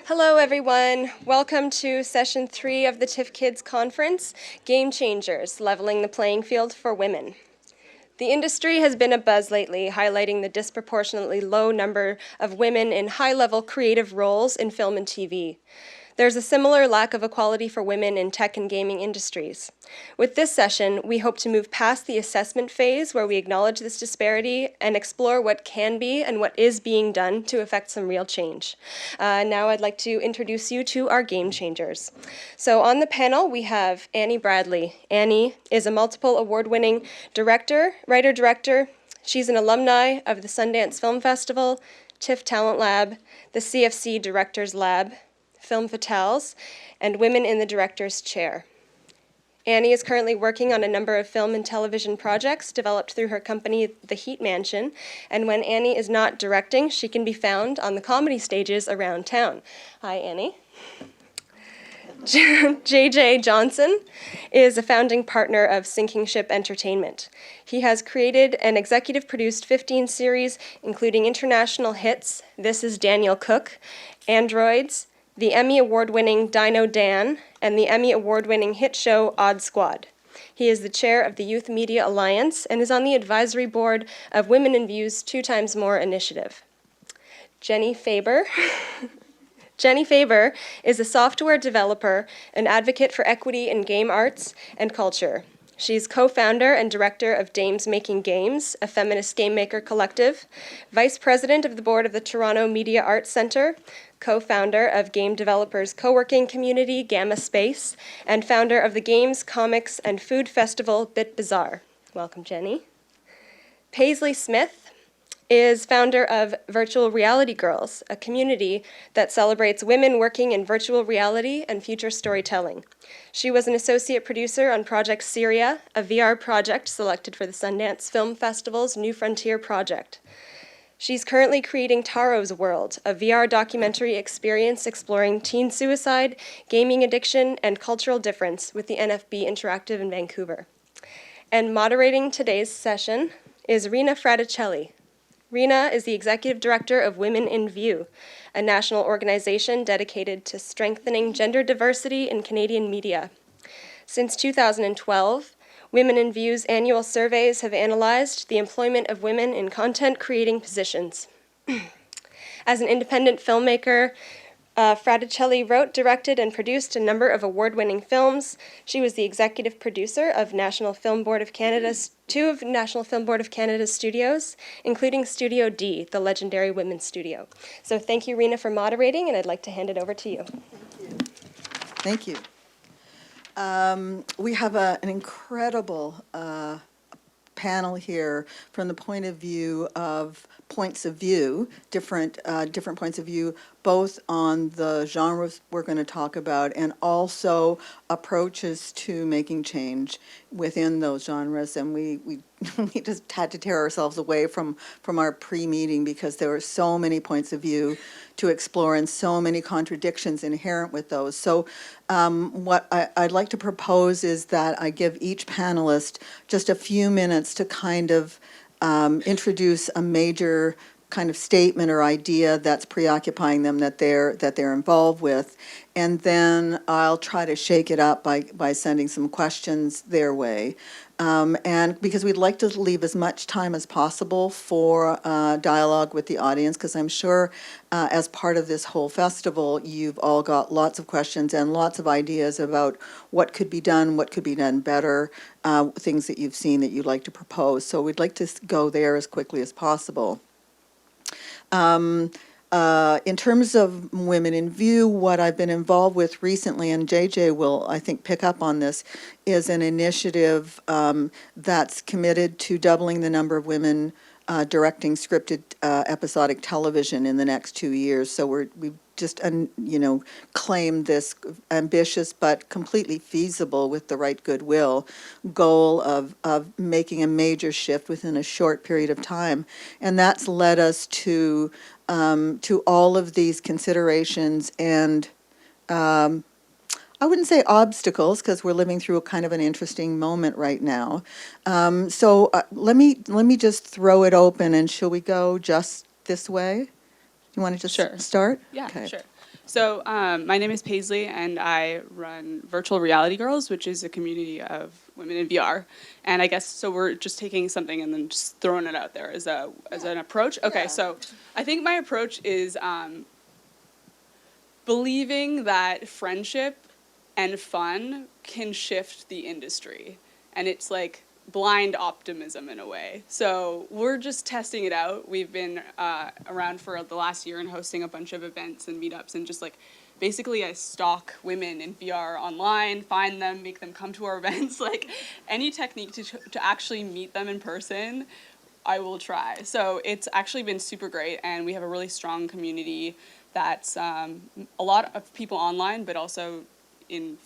Hello, everyone. Welcome to Session 3 of the TIFF Kids Conference, Game Changers, Leveling the Playing Field for Women. The industry has been abuzz lately, highlighting the disproportionately low number of women in high-level creative roles in film and TV. There's a similar lack of equality for women in tech and gaming industries. With this session, we hope to move past the assessment phase where we acknowledge this disparity and explore what can be and what is being done to affect some real change. Now I'd like to introduce you to our game changers. So on the panel, we have Annie Bradley. Annie is a multiple award-winning writer-director. She's an alumni of the Sundance Film Festival, TIFF Talent Lab, the CFC Directors Lab, Film Fatales, and Women in the Director's Chair. Annie is currently working on a number of film and television projects developed through her company, The Heat Mansion, and when Annie is not directing, she can be found on the comedy stages around town. Hi, Annie. JJ Johnson is a founding partner of Sinking Ship Entertainment. He has created and executive produced 15 series, including international hits, This Is Daniel Cook, Androids, the Emmy Award-winning Dino Dan, and the Emmy Award-winning hit show Odd Squad. He is the chair of the Youth Media Alliance and is on the advisory board of Women in View's 2 Times More initiative. Jenny Faber. Jenny Faber is a software developer, an advocate for equity in game arts and culture. She's co-founder and director of Dames Making Games, a feminist game maker collective, vice president of the board of the Toronto Media Arts Centre, co-founder of game developers co-working community Gamma Space, and founder of the games, comics, and food festival Bit Bazaar. Welcome, Jenny. Paisley Smith is founder of Virtual Reality Girls, a community that celebrates women working in virtual reality and future storytelling. She was an associate producer on Project Syria, a VR project selected for the Sundance Film Festival's New Frontier project. She's currently creating Taro's World, a VR documentary experience exploring teen suicide, gaming addiction, and cultural difference with the NFB Interactive in Vancouver. And moderating today's session is Rena Fraticelli. Rena is the executive director of Women in View, a national organization dedicated to strengthening gender diversity in Canadian media. Since 2012, Women in View's annual surveys have analyzed the employment of women in content-creating positions. As an independent filmmaker, Fraticelli wrote, directed, and produced a number of award-winning films. She was the executive producer of National Film Board of Canada's two of National Film Board of Canada's studios, including Studio D, the legendary women's studio. So thank you, Rena, for moderating, and I'd like to hand it over to you. Thank you. We have an incredible panel here from the point of view of points of view, different points of view, both on the genres we're going to talk about and also approaches to making change within those genres. And we we just had to tear ourselves away from our pre-meeting because there were so many points of view to explore and so many contradictions inherent with those. So what I'd like to propose is that I give each panelist just a few minutes to kind of introduce a major kind of statement or idea that's preoccupying them that they're involved with, and then I'll try to shake it up by sending some questions their way. And because we'd like to leave as much time as possible for dialogue with the audience, because I'm sure as part of this whole festival, you've all got lots of questions and lots of ideas about what could be done better, things that you've seen that you'd like to propose. So we'd like to go there as quickly as possible. In terms of Women in View, what I've been involved with recently, and JJ will, I think, pick up on this, is an initiative that's committed to doubling the number of women directing scripted episodic television in the next 2 years. So we've just, claimed this ambitious but completely feasible with the right goodwill goal of making a major shift within a short period of time. And that's led us to all of these considerations and I wouldn't say obstacles because we're living through a kind of an interesting moment right now. So let me just throw it open, and shall we go just this way? You want to just start? Yeah, okay. Sure. So my name is Paisley, and I run Virtual Reality Girls, which is a community of women in VR. And I guess, so we're just taking something and then just throwing it out there as an approach. Okay, yeah. So I think my approach is believing that friendship and fun can shift the industry. And it's like blind optimism in a way. So we're just testing it out. We've been around for the last year and hosting a bunch of events and meetups, and just like basically I stalk women in VR online, find them, make them come to our events, like any technique to actually meet them in person, I will try. So it's actually been super great, and we have a really strong community that's a lot of people online, but also in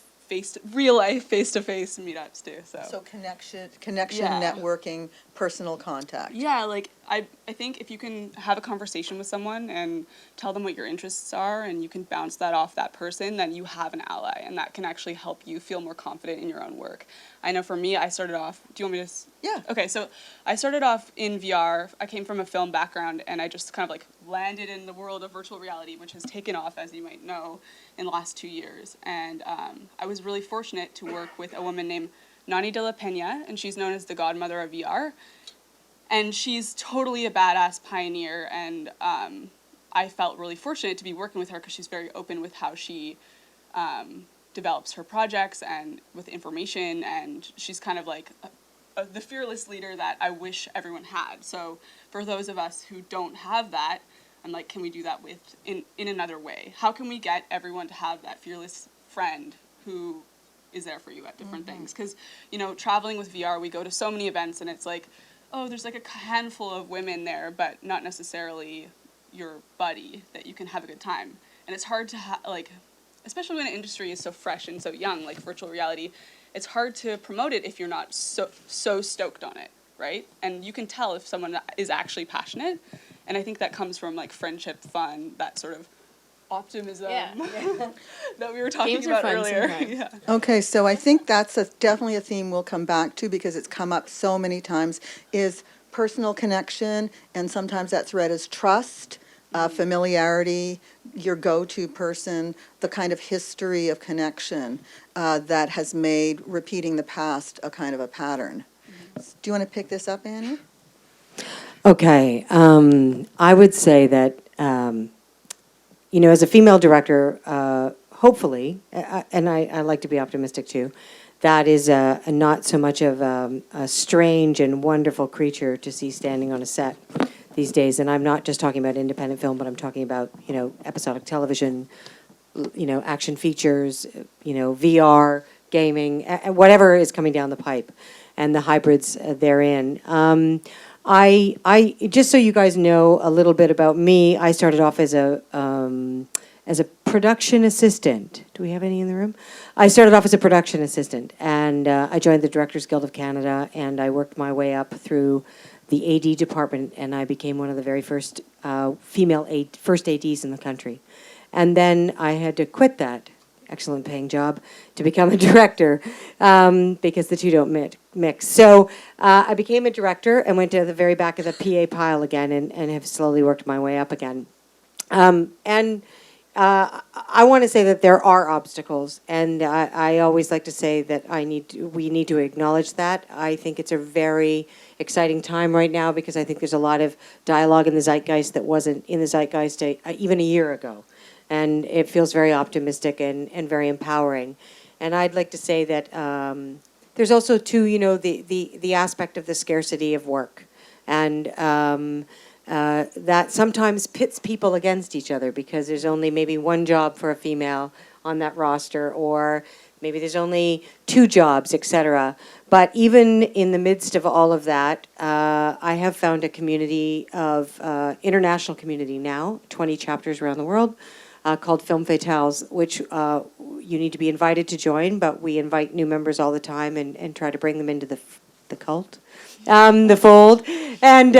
real life, face-to-face meetups too. So connection, yeah. Networking, personal contact. Yeah, like I think if you can have a conversation with someone and tell them what your interests are, and you can bounce that off that person, then you have an ally, and that can actually help you feel more confident in your own work. I know for me, I started off, do you want me to? Yeah. Okay, so I started off in VR. I came from a film background, and I just kind of like landed in the world of virtual reality, which has taken off, as you might know, in the last 2 years. And I was really fortunate to work with a woman named Nani de la Peña, and she's known as the godmother of VR. And she's totally a badass pioneer, and I felt really fortunate to be working with her because she's very open with how she develops her projects and with information, and she's kind of like the fearless leader that I wish everyone had. So for those of us who don't have that, I'm like, can we do that in another way? How can we get everyone to have that fearless friend who is there for you at different things? Because, traveling with VR, we go to so many events, and it's like, oh, there's like a handful of women there, but not necessarily your buddy that you can have a good time. And it's hard to especially when an industry is so fresh and so young, like virtual reality, it's hard to promote it if you're not so stoked on it, right? And you can tell if someone is actually passionate. And I think that comes from like friendship, fun, that sort of optimism that we were talking about earlier. Yeah. Okay, so I think that's definitely a theme we'll come back to because it's come up so many times, is personal connection, and sometimes that's read as trust. familiarity, your go-to person, the kind of history of connection that has made repeating the past a kind of a pattern. Do you want to pick this up, Annie? Okay, I would say that, as a female director, hopefully, and I like to be optimistic too, that is a not so much of a strange and wonderful creature to see standing on a set these days. And I'm not just talking about independent film, but I'm talking about, episodic television, action features, VR, gaming, whatever is coming down the pipe, and the hybrids therein. I just so you guys know a little bit about me, I started off as a production assistant. Do we have any in the room? I started off as a production assistant, and I joined the Directors Guild of Canada, and I worked my way up through the AD department, and I became one of the very first female first ADs in the country. And then I had to quit that excellent paying job to become a director because the two don't mix. So I became a director and went to the very back of the PA pile again and have slowly worked my way up again. I want to say that there are obstacles, and I always like to say that we need to acknowledge that. I think it's a very exciting time right now because I think there's a lot of dialogue in the zeitgeist that wasn't in the zeitgeist even a year ago. And it feels very optimistic and very empowering. And I'd like to say that there's also, too, the aspect of the scarcity of work. And that sometimes pits people against each other because there's only maybe one job for a female on that roster, or maybe there's only two jobs, etc. But even in the midst of all of that, I have found a community of international community now, 20 chapters around the world, called Film Fatales, which you need to be invited to join, but we invite new members all the time and try to bring them into the cult, the fold, and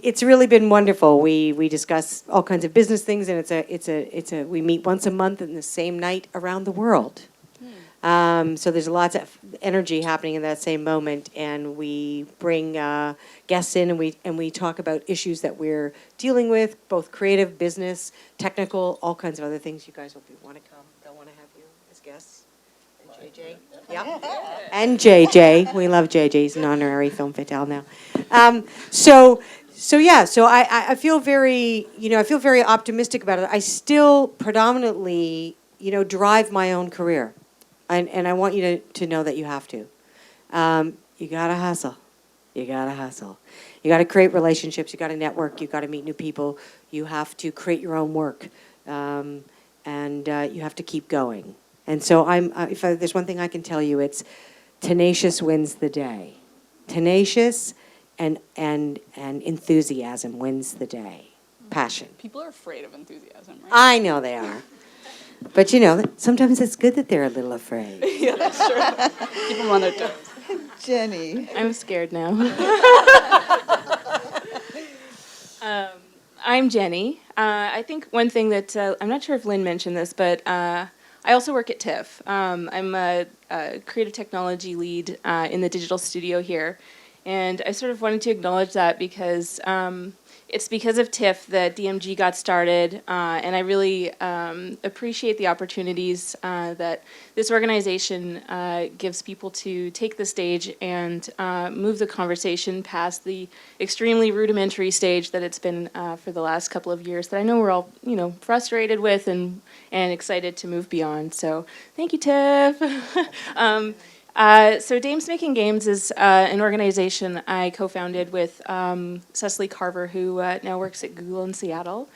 it's really been wonderful. We discuss all kinds of business things, and we meet once a month in the same night around the world. So there's lots of energy happening in that same moment, and we bring guests in, and we talk about issues that we're dealing with, both creative, business, technical, all kinds of other things. You guys want to come? They'll want to have you as guests. And JJ, yeah, and JJ. We love JJ. He's an honorary Film Fatale now. So I feel very, I feel very optimistic about it. I still predominantly, drive my own career. And I want you to know that you have to. You gotta hustle. You gotta hustle. You gotta create relationships. You gotta network. You gotta meet new people. You have to create your own work, and you have to keep going. And so if there's one thing I can tell you, it's tenacious wins the day. Tenacious and enthusiasm wins the day. Passion. People are afraid of enthusiasm, right? I know they are. But sometimes it's good that they're a little afraid. Yeah, that's true. Keep them on their toes. Jenny. I'm scared now. I'm Jenny. I think one thing that, I'm not sure if Lynn mentioned this, but I also work at TIFF. I'm a creative technology lead in the digital studio here. And I sort of wanted to acknowledge that because it's because of TIFF that DMG got started, and I really appreciate the opportunities that this organization gives people to take the stage and move the conversation past the extremely rudimentary stage that it's been for the last couple of years that I know we're all, frustrated with and excited to move beyond. So thank you, TIFF. So Dames Making Games is an organization I co-founded with Cecily Carver, who now works at Google in Seattle.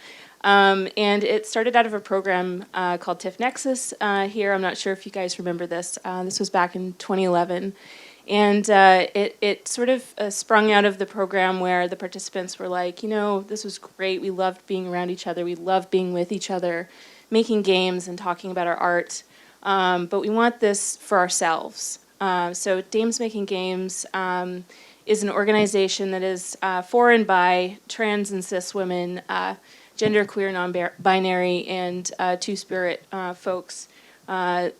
And it started out of a program called TIFF Nexus here. I'm not sure if you guys remember this. This was back in 2011. And it sort of sprung out of the program where the participants were like, this was great. We loved being around each other. We loved being with each other, making games and talking about our art. But we want this for ourselves. So Dames Making Games is an organization that is for and by trans and cis women, genderqueer, non-binary, and two-spirit folks. And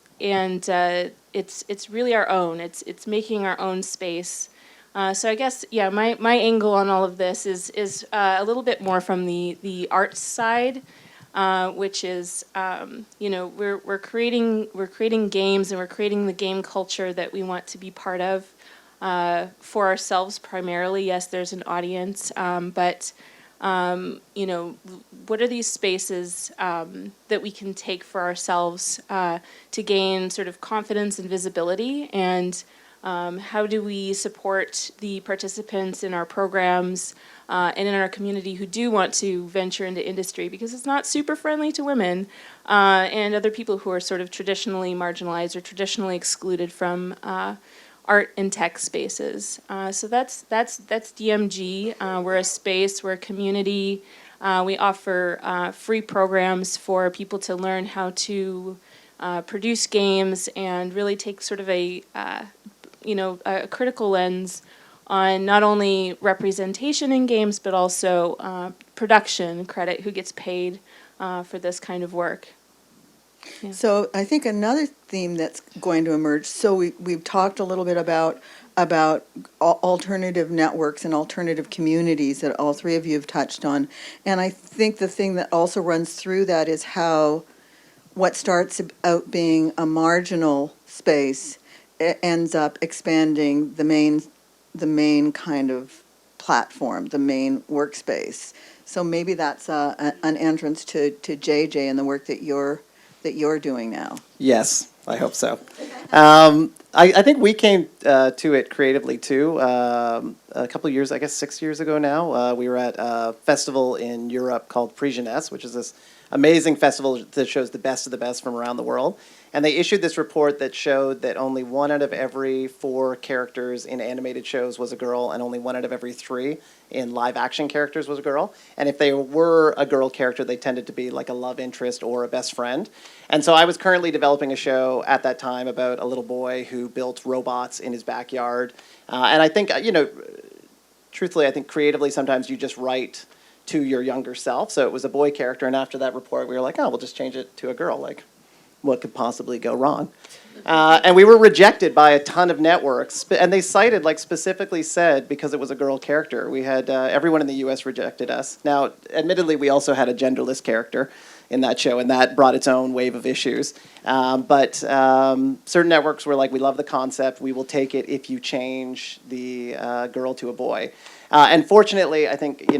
it's really our own. It's making our own space So I guess, yeah, my angle on all of this is a little bit more from the arts side, which is, we're creating games, and we're creating the game culture that we want to be part of for ourselves primarily. Yes, there's an audience, but what are these spaces that we can take for ourselves to gain sort of confidence and visibility, and how do we support the participants in our programs and in our community who do want to venture into industry, because it's not super friendly to women and other people who are sort of traditionally marginalized or traditionally excluded from art and tech spaces. So that's DMG. We're a space, we're a community. We offer free programs for people to learn how to produce games and really take sort of a critical lens on not only representation in games, but also production credit, who gets paid for this kind of work. Yeah. So I think another theme that's going to emerge, so we've talked a little bit about alternative networks and alternative communities that all three of you have touched on. And I think the thing that also runs through that is how what starts out being a marginal space ends up expanding the main kind of platform, the main workspace. So maybe that's an entrance to JJ and the work that you're doing now. Yes, I hope so. I think we came to it creatively too. A couple of years, I guess 6 years ago now, we were at a festival in Europe called Prix Jeunesse, which is this amazing festival that shows the best of the best from around the world. And they issued this report that showed that only 1 out of every 4 characters in animated shows was a girl, and only 1 out of every 3 in live action characters was a girl. And if they were a girl character, they tended to be like a love interest or a best friend. And so I was currently developing a show at that time about a little boy who built robots in his backyard. And I think, truthfully, I think creatively sometimes you just write to your younger self. So it was a boy character, and after that report, we were like, oh, we'll just change it to a girl. Like, what could possibly go wrong? And we were rejected by a ton of networks, and they cited, like specifically said, because it was a girl character. We had everyone in the US rejected us. Now, admittedly, we also had a genderless character in that show, and that brought its own wave of issues. But certain networks were like, we love the concept, we will take it if you change the girl to a boy. And fortunately, I think,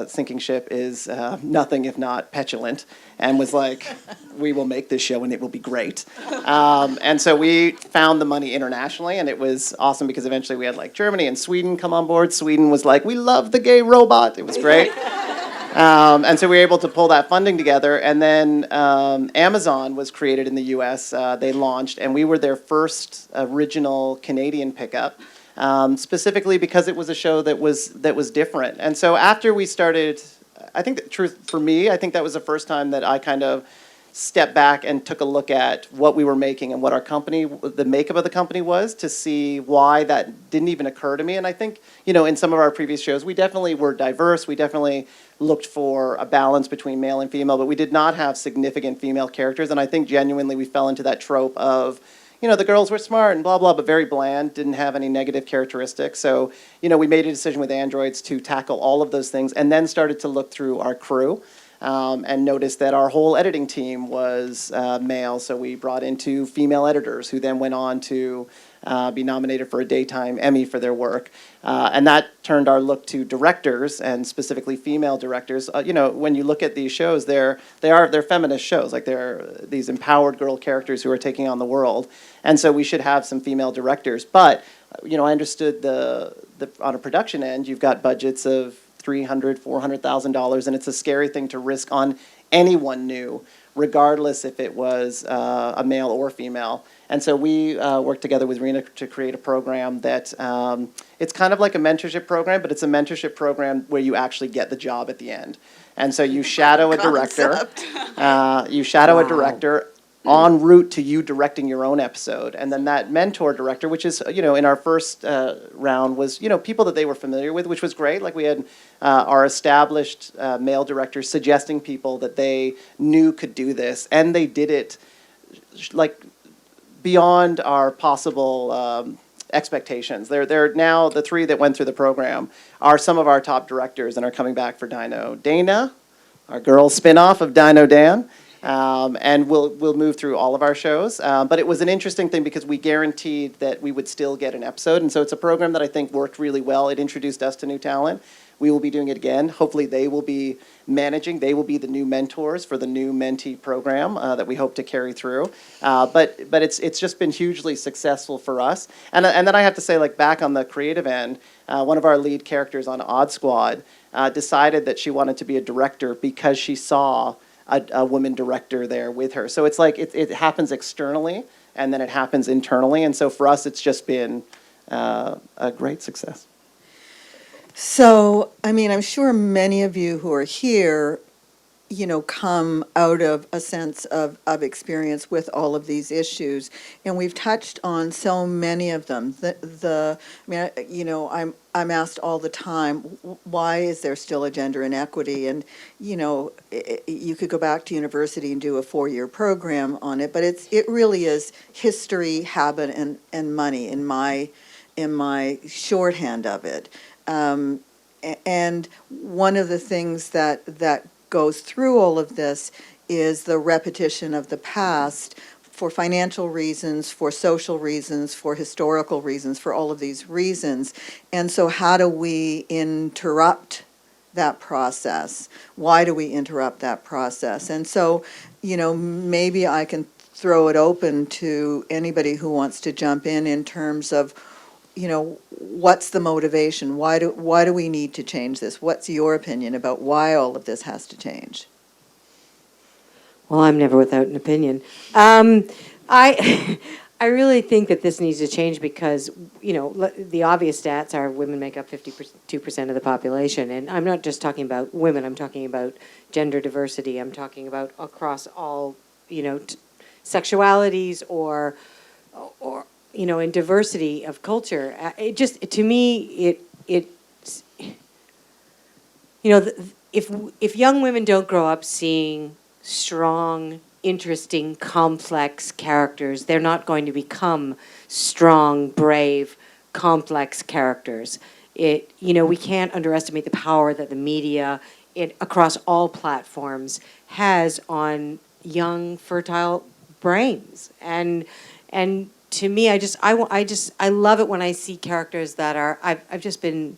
Sinking Ship is nothing if not petulant, and was like, we will make this show and it will be great. And so we found the money internationally, and it was awesome because eventually we had like Germany and Sweden come on board. Sweden was like, we love the gay robot. It was great. And so we were able to pull that funding together. And then Amazon was created in the US. They launched, and we were their first original Canadian pickup. Specifically because it was a show that was different. And so after we started, I think the truth for me, I think that was the first time that I kind of stepped back and took a look at what we were making and what our company, the makeup of the company was, to see why that didn't even occur to me. And I think, in some of our previous shows, we definitely were diverse. We definitely looked for a balance between male and female, but we did not have significant female characters. And I think genuinely we fell into that trope of, the girls were smart and blah, blah, but very bland, didn't have any negative characteristics. So, we made a decision with Androids to tackle all of those things, and then started to look through our crew and noticed that our whole editing team was male. So we brought in 2 female editors who then went on to be nominated for a Daytime Emmy for their work. And that turned our look to directors, and specifically female directors. When you look at these shows, they're feminist shows. Like, they're these empowered girl characters who are taking on the world. And so we should have some female directors. But, I understood on a production end, you've got budgets of $300,000, $400,000, and it's a scary thing to risk on anyone new, regardless if it was a male or female. And so we worked together with Rena to create a program that it's kind of like a mentorship program, but it's a mentorship program where you actually get the job at the end. And so you shadow a director. You shadow a director en route to you directing your own episode. And then that mentor director, which is, in our first round was, people that they were familiar with, which was great. Like, we had our established male directors suggesting people that they knew could do this. And they did it, like, beyond our possible expectations. They're now, the three that went through the program are some of our top directors and are coming back for Dino. Dana, our girl spinoff of Dino Dan, and we'll move through all of our shows. But it was an interesting thing because we guaranteed that we would still get an episode, and so it's a program that I think worked really well. It introduced us to new talent. We will be doing it again. Hopefully they will be managing. They will be the new mentors for the new mentee program that we hope to carry through. But it's just been hugely successful for us. And then I have to say, like, back on the creative end, one of our lead characters on Odd Squad decided that she wanted to be a director because she saw a woman director there with her. So it's like it happens externally and then it happens internally. And so for us, it's just been a great success. So, I mean, I'm sure many of you who are here, you know, come out of a sense of experience with all of these issues, and we've touched on so many of them. You know, I'm asked all the time, why is there still a gender inequity? And, you know, you could go back to university and do a 4-year program on it, but it really is history, habit, and money in my shorthand of it. And one of the things that goes through all of this is the repetition of the past for financial reasons, for social reasons, for historical reasons, for all of these reasons. And so how do we interrupt that process? Why do we interrupt that process? And so, you know, maybe I can throw it open to anybody who wants to jump in terms of, you know, what's the motivation? Why do we need to change this? What's your opinion about why all of this has to change? Well, I'm never without an opinion. I I really think that this needs to change because, you know, the obvious stats are women make up 52% of the population. And I'm not just talking about women. I'm talking about gender diversity. I'm talking about across all, you know, sexualities or you know, in diversity of culture. It just, to me, it's, you know, if young women don't grow up seeing strong, interesting, complex characters, they're not going to become strong, brave, complex characters. You know, we can't underestimate the power that the media, across all platforms, has on young, fertile brains. And to me, I love it when I see characters that are, I just met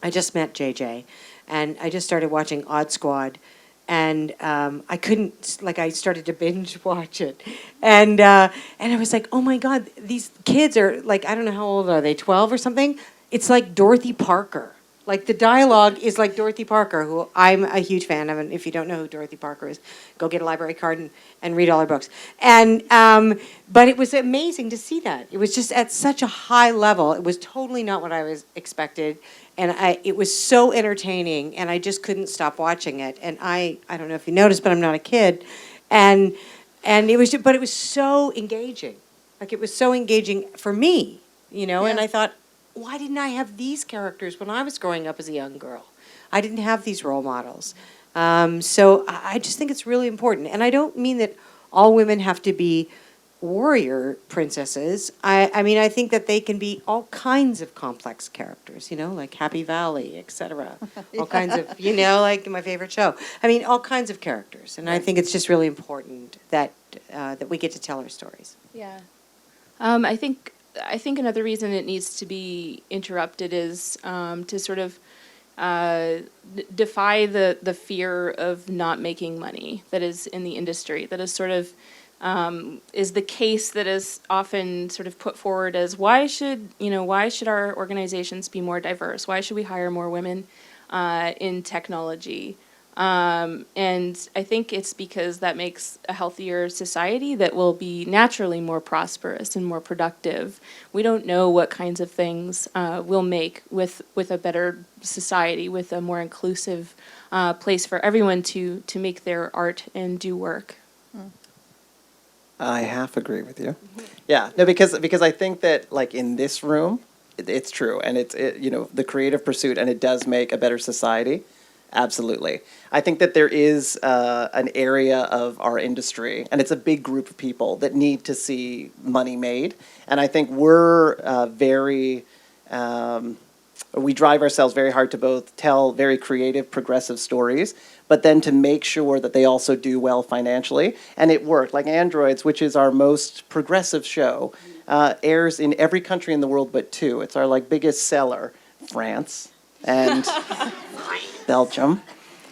JJ, and I just started watching Odd Squad, and I started to binge watch it, and I was like, oh my God, these kids are like, I don't know how old are they, 12 or something? It's like Dorothy Parker. Like, the dialogue is like Dorothy Parker, who I'm a huge fan of, and if you don't know who Dorothy Parker is, go get a library card and read all her books. And but it was amazing to see that. It was just at such a high level. It was totally not what I was expected, and it was so entertaining, and I just couldn't stop watching it. And I don't know if you noticed, but I'm not a kid, and it was so engaging. Like, it was so engaging for me, you know. Yeah. And I thought, why didn't I have these characters when I was growing up as a young girl? I didn't have these role models. So I just think it's really important. And I don't mean that all women have to be warrior princesses. I mean, I think that they can be all kinds of complex characters, you know, like Happy Valley, etc. All kinds of, you know, like my favorite show. I mean, all kinds of characters. And I think it's just really important that that we get to tell our stories. Yeah. I think another reason it needs to be interrupted is to sort of defy the fear of not making money that is in the industry, that is sort of is the case that is often sort of put forward as why should our organizations be more diverse? Why should we hire more women in technology? And I think it's because that makes a healthier society that will be naturally more prosperous and more productive. We don't know what kinds of things we'll make with a better society, with a more inclusive place for everyone to make their art and do work. I half agree with you. Yeah, no, because I think that, like, in this room, it's true, and it's you know, the creative pursuit, and it does make a better society. Absolutely. I think that there is an area of our industry, and it's a big group of people that need to see money made. And I think we're we drive ourselves very hard to both tell very creative, progressive stories, but then to make sure that they also do well financially. And it worked. Like Androids, which is our most progressive show, airs in every country in the world but two. It's our biggest seller, France and Belgium.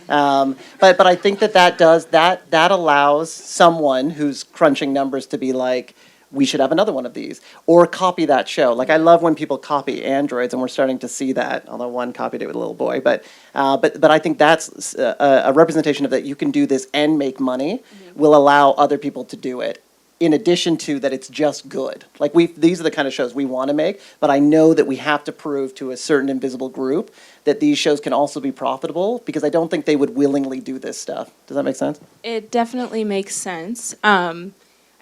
But I think that allows someone who's crunching numbers to be like, we should have another one of these, or copy that show. Like, I love when people copy Androids, and we're starting to see that, although one copied it with a little boy. But I think that's a representation of that you can do this and make money will allow other people to do it. In addition to that, it's just good. Like, these are the kind of shows we want to make, but I know that we have to prove to a certain invisible group that these shows can also be profitable, because I don't think they would willingly do this stuff. Does that make sense? It definitely makes sense.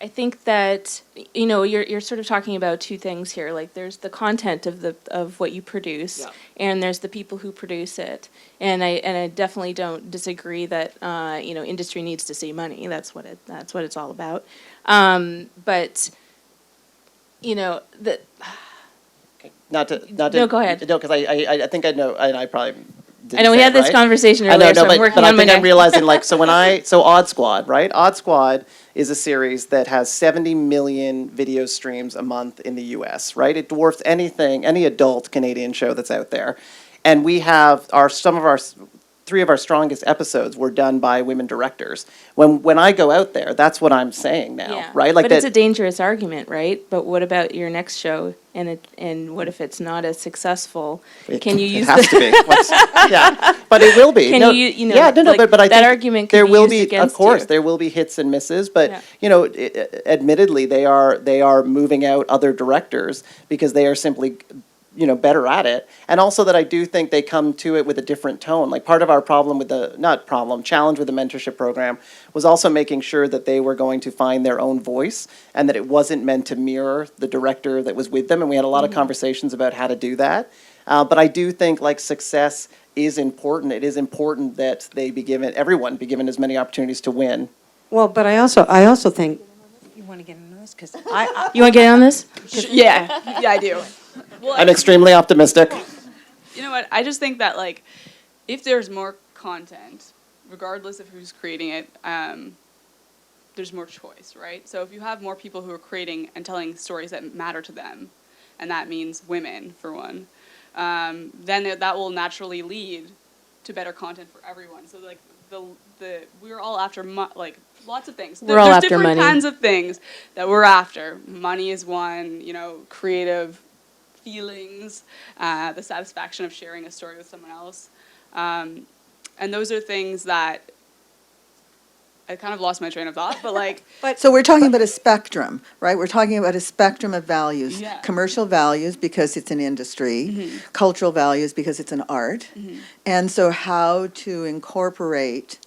I think that you're sort of talking about two things here. Like, there's the content of what you produce, and there's the people who produce it. And I definitely don't disagree that industry needs to see money. That's what it's all about. But the. Not to. No, go ahead. No, because I think I know, and I probably. I know we had this conversation I know, earlier, so I'm but working I on my think I'm next. realizing, so Odd Squad, right? Odd Squad is a series that has 70 million video streams a month in the U.S., right? It dwarfs any adult Canadian show that's out there. And we have three of our strongest episodes were done by women directors. When I go out there, that's what I'm saying now, right? But it's a dangerous argument, right? But what about your next show? And what if it's not as successful? Can you use it has to be. Yeah, but it will be. Can no, you yeah, no, but I that think argument could there be will used be, against of course, you. there will be hits and misses. But Yeah. admittedly, they are moving out other directors because they are simply better at it. And also that I do think they come to it with a different tone. Like, part of our problem with challenge with the mentorship program was also making sure that they were going to find their own voice, and that it wasn't meant to mirror the director that was with them. And we had a lot of conversations about how to do that. But I do think success is important. It is important that everyone be given as many opportunities to win. Well, but I also think, you want to get into this? Because You want to get in on this? Yeah, I do. Well, I'm extremely optimistic. You know what? I just think that if there's more content, regardless of who's creating it, there's more choice, right? So if you have more people who are creating and telling stories that matter to them, and that means women for one, then that will naturally lead to better content for everyone. So we're all after lots of things. We're all There's after different money. kinds of things that we're after. Money is one. Creative feelings, the satisfaction of sharing a story with someone else. And those are things that I kind of lost my train of thought, but So we're talking about a spectrum, right? We're talking about a spectrum of values. Yeah. Commercial values because it's an industry, cultural values because it's an art. And so how to incorporate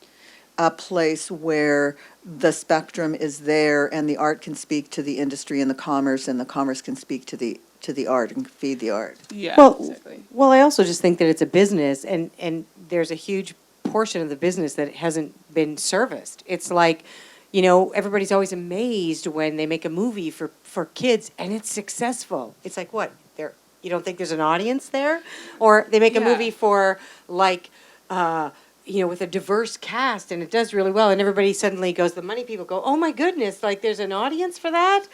a place where the spectrum is there and the art can speak to the industry and the commerce can speak to the art and feed the art. yeah, Well, exactly. well, I also just think that it's a business, and there's a huge portion of the business that hasn't been serviced. It's like, everybody's always amazed when they make a movie for kids and it's successful. It's like, what? You don't think there's an audience there? Or they make a Yeah. movie for with a diverse cast and it does really well, and everybody suddenly goes, the money people go, oh my goodness, there's an audience for that?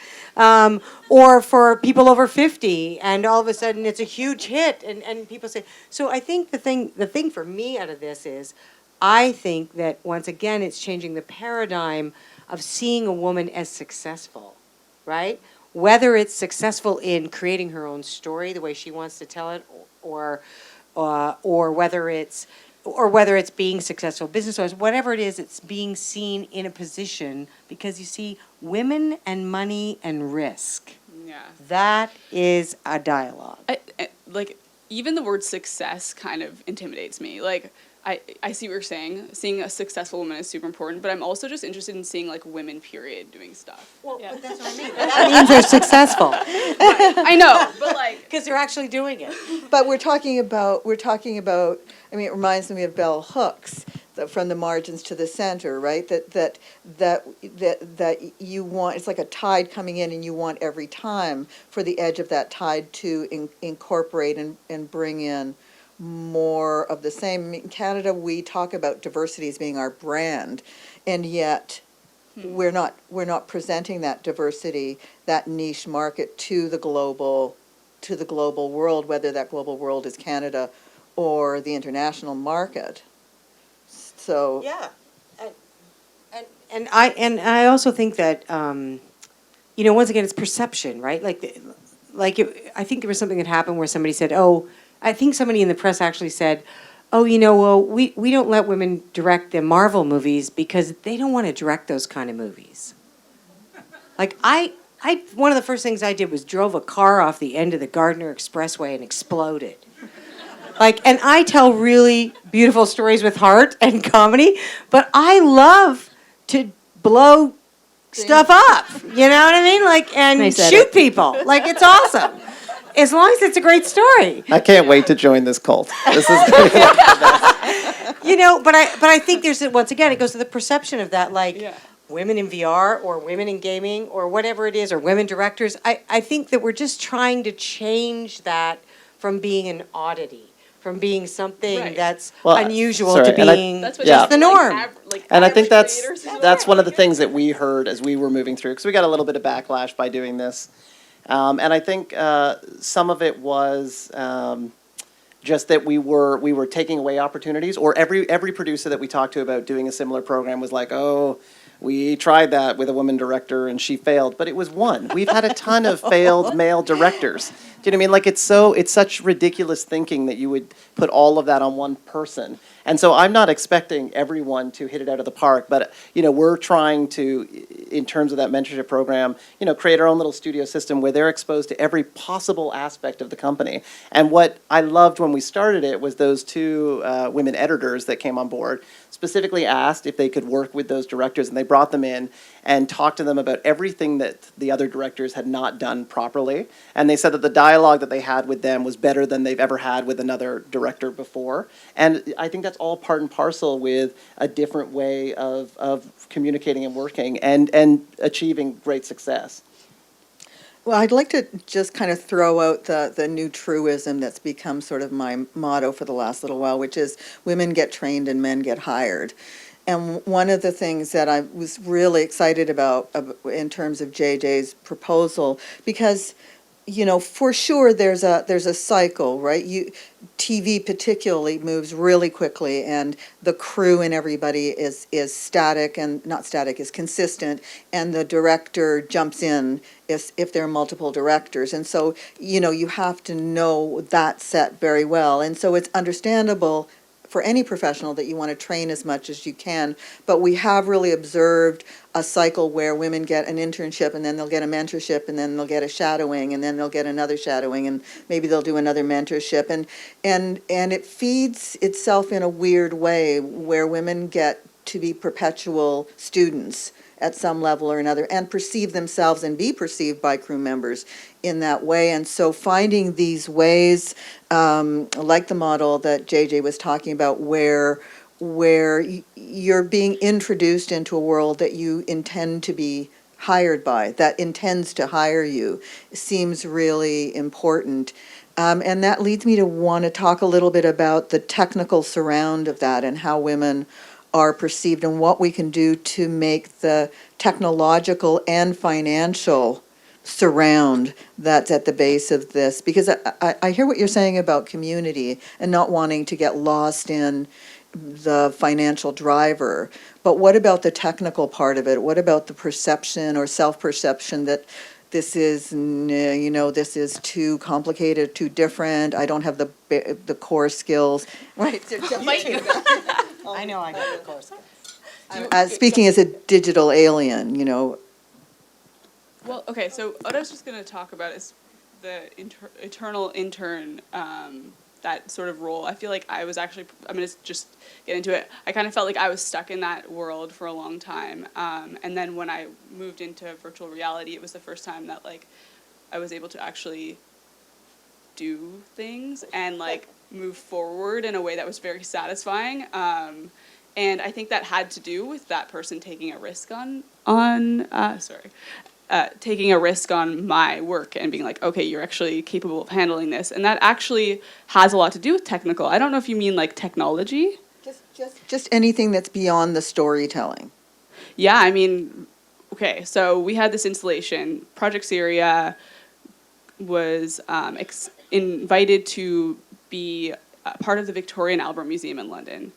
Or for people over 50, and all of a sudden it's a huge hit, and people say, so I think the thing for me out of this is, I think that once again it's changing the paradigm of seeing a woman as successful, right? Whether it's successful in creating her own story the way she wants to tell it, or whether it's being successful business-wise, whatever it is, it's being seen in a position, because you see, women and money and risk, Yeah. that is a dialogue. Even the word success kind of intimidates me. I see what you're saying. Seeing a successful woman is super important, but I'm also just interested in seeing like women, period, doing stuff. Well, but that's what I mean. That means they're successful I know, but like, because they're actually doing it. But we're talking about, I mean, it reminds me of bell hooks, from the margins to the center, right? That you want, it's like a tide coming in, and you want every time for the edge of that tide to incorporate and bring in more of the same. In Canada, we talk about diversity as being our brand, and yet we're not presenting that diversity, that niche market to the global world, whether that global world is Canada or the international market. So Yeah, and I also think that once again it's perception, right? I think there was something that happened where somebody said, "Oh," I think somebody in the press actually said, "Oh, well, we don't let women direct the Marvel movies because they don't want to direct those kind of movies." Like one of the first things I did was drove a car off the end of the Gardner Expressway and exploded. And I tell really beautiful stories with heart and comedy, but I love to blow stuff up. You know what I mean? And Nice shoot edit. people. It's awesome. As long as it's a great story. I can't wait to join this cult. This is But I think once again, it goes to the perception of that, Yeah. women in VR or women in gaming or whatever it is, or women directors. I think that we're just trying to change that from being an oddity, from being something Right. that's Well, unusual sorry, to and I- being that's what Yeah. just the norm. And I think that's creators. one of the things that we heard as we were moving through, because we got a little bit of backlash by doing this. And I think some of it was just that we were taking away opportunities, or every producer that we talked to about doing a similar program was like, "Oh, we tried that with a woman director and she failed," but it was one. We've had a ton of failed male directors. Do you know what I mean? It's such ridiculous thinking that you would put all of that on one person. And so I'm not expecting everyone to hit it out of the park, but we're trying to, in terms of that mentorship program, create our own little studio system where they're exposed to every possible aspect of the company. And what I loved when we started it was those two women editors that came on board specifically asked if they could work with those directors, and they brought them in and talked to them about everything that the other directors had not done properly. And they said that the dialogue that they had with them was better than they've ever had with another director before. And I think that's all part and parcel with a different way of communicating and working and achieving great success. Well, I'd like to just kind of throw out the new truism that's become sort of my motto for the last little while, which is women get trained and men get hired. And one of the things that I was really excited about in terms of JJ's proposal, because for sure there's a cycle, right? TV particularly moves really quickly, and the crew and everybody is static, and not static, is consistent, and the director jumps in if there are multiple directors. And so, you have to know that set very well. And so it's understandable for any professional that you want to train as much as you can, but we have really observed a cycle where women get an internship, and then they'll get a mentorship, and then they'll get a shadowing, and then they'll get another shadowing, and maybe they'll do another mentorship, and it feeds itself in a weird way where women get to be perpetual students at some level or another, and perceive themselves and be perceived by crew members in that way. And so finding these ways, like the model that JJ was talking about, where you're being introduced into a world that you intend to be hired by, that intends to hire you, seems really important. And that leads me to want to talk a little bit about the technical surround of that and how women are perceived and what we can do to make the technological and financial surround that's at the base of this. Because I hear what you're saying about community and not wanting to get lost in the financial driver, but what about the technical part of it? What about the perception or self-perception that this is, this is too complicated, too different, I don't have the core skills. Right. I know I got the course. Speaking as a digital alien, Well, okay, so what I was just going to talk about is the eternal intern that sort of role. I feel like I was actually, I'm going to just get into it. I kind of felt like I was stuck in that world for a long time. And then when I moved into virtual reality, it was the first time that like I was able to actually do things and like move forward in a way that was very satisfying. And I think that had to do with that person taking a risk taking a risk on my work and being like, okay, you're actually capable of handling this. And that actually has a lot to do with technical. I don't know if you mean like technology. Just anything that's beyond the storytelling. Yeah, I mean, okay, so we had this installation. Project Syria was invited to be part of the Victoria and Albert Museum in London.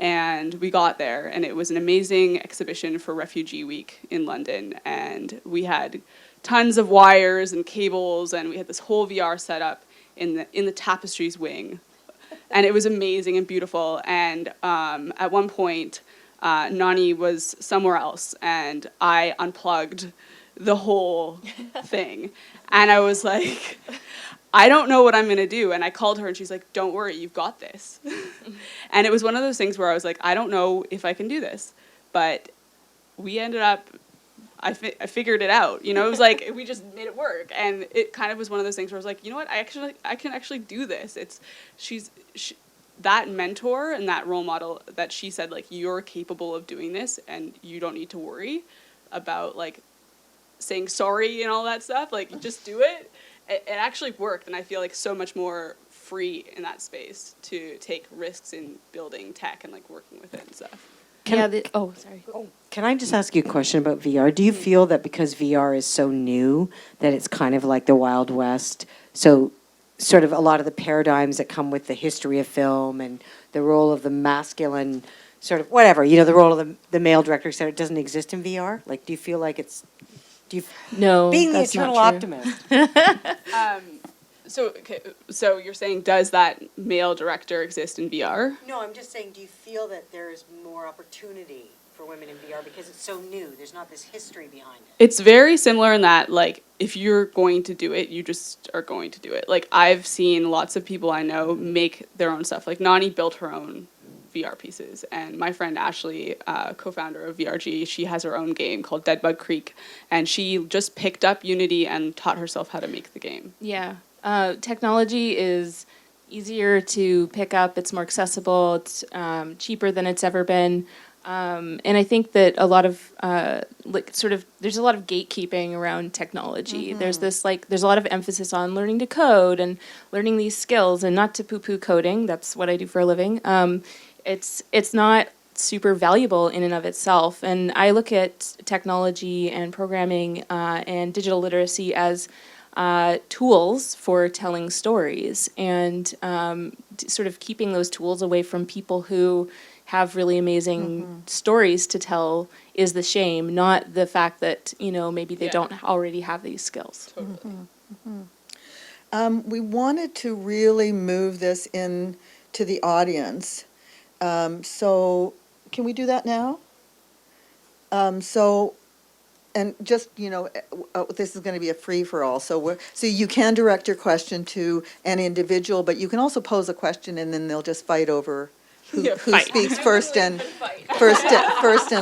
And we got there, and it was an amazing exhibition for Refugee Week in London. And we had tons of wires and cables, and we had this whole VR setup in the tapestries wing. And it was amazing and beautiful. And at one point, Nani was somewhere else, and I unplugged the whole thing. And I was like, I don't know what I'm going to do. And I called her, and she's like, don't worry, you've got this. And it was one of those things where I was like, I don't know if I can do this. But we ended up, I figured it out. You know, it was like, we just made it work. And it kind of was one of those things where I was like, you know what, I can actually do this. That mentor and that role model that she said, like, you're capable of doing this, and you don't need to worry about, like, saying sorry and all that stuff. Like, just do it. It actually worked, and I feel like so much more free in that space to take risks in building tech and like working with it and stuff. Sorry. Can I just ask you a question about VR? Do you feel that because VR is so new that it's kind of like the Wild West? So sort of a lot of the paradigms that come with the history of film and the role of the masculine sort of whatever, you know, the role of the male director, et cetera, doesn't exist in VR? Like, do you feel like it's... No, being the that's not eternal true. optimist. So you're saying, does that male director exist in VR? No, I'm just saying, do you feel that there is more opportunity for women in VR because it's so new? There's not this history behind it. It's very similar in that, like, if you're going to do it, you just are going to do it. Like, I've seen lots of people I know make their own stuff. Like, Nani built her own VR pieces, and my friend Ashley, co-founder of VRG, she has her own game called Deadbug Creek, and she just picked up Unity and taught herself how to make the game. Yeah. Technology is easier to pick up. It's more accessible. It's cheaper than it's ever been. And I think that a lot of there's a lot of gatekeeping around technology. Mm-hmm. There's a lot of emphasis on learning to code and learning these skills, and not to poo-poo coding. That's what I do for a living. It's not super valuable in and of itself. And I look at technology and programming and digital literacy as tools for telling stories, and sort of keeping those tools away from people who have really amazing stories to tell is the shame, not the fact that, you know, maybe they don't already have these skills. Totally. We wanted to really move this in to the audience. So can we do that now? And just, you know, this is going to be a free-for-all, so you can direct your question to an individual, but you can also pose a question, and then they'll just fight over who speaks first and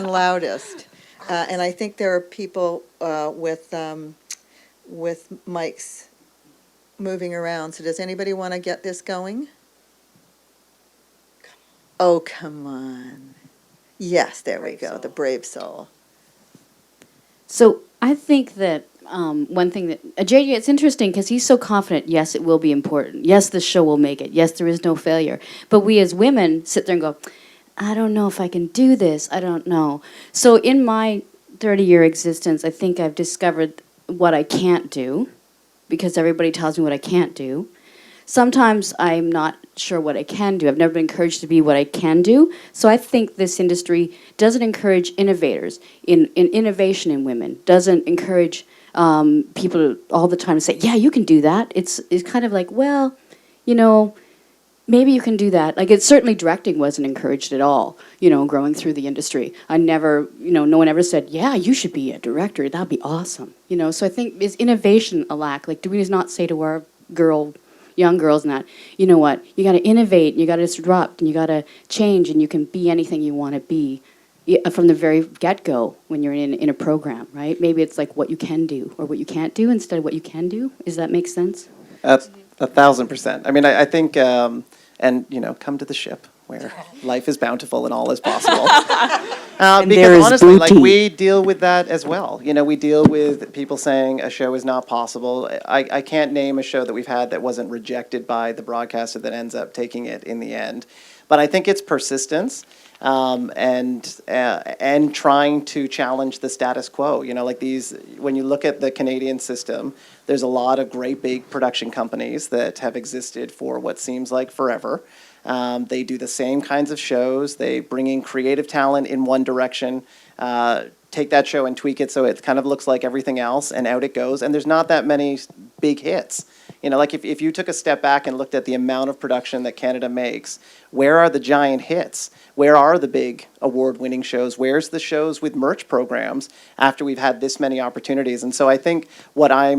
loudest. And I think there are people with mics moving around. So does anybody want to get this going? Oh, come on. Yes, there we go, the brave soul. So I think that one thing that, JJ, it's interesting because he's so confident, yes, it will be important. Yes, the show will make it. Yes, there is no failure. But we as women sit there and go, I don't know if I can do this. I don't know. So in my 30-year existence, I think I've discovered what I can't do because everybody tells me what I can't do. Sometimes I'm not sure what I can do. I've never been encouraged to be what I can do. So I think this industry doesn't encourage innovators in innovation in women, doesn't encourage people all the time to say, yeah, you can do that. It's kind of like, well, you know, maybe you can do that. Like, it's certainly directing wasn't encouraged at all, you know, growing through the industry. I never, you know, no one ever said, yeah, you should be a director. That'd be awesome. You know, so I think is innovation a lack? Like, do we not say to our girl, young girls and that, you know what, you got to innovate, you got to disrupt, and you got to change, and you can be anything you want to be from the very get-go when you're in a program, right? Maybe it's like what you can do or what you can't do instead of what you can do. Does that make sense? That's 1,000%. I mean, I think, and, come to the ship where life is bountiful and all is possible. And Because there is honestly, like, booty. we deal with that as well. We deal with people saying a show is not possible. I can't name a show that we've had that wasn't rejected by the broadcaster that ends up taking it in the end. But I think it's persistence. And trying to challenge the status quo. Like when you look at the Canadian system, there's a lot of great big production companies that have existed for what seems like forever. They do the same kinds of shows. They bring in creative talent in one direction, take that show and tweak it so it kind of looks like everything else, and out it goes. And there's not that many big hits. Like if you took a step back and looked at the amount of production that Canada makes, where are the giant hits? Where are the big award-winning shows? Where's the shows with merch programs after we've had this many opportunities? And so I think what I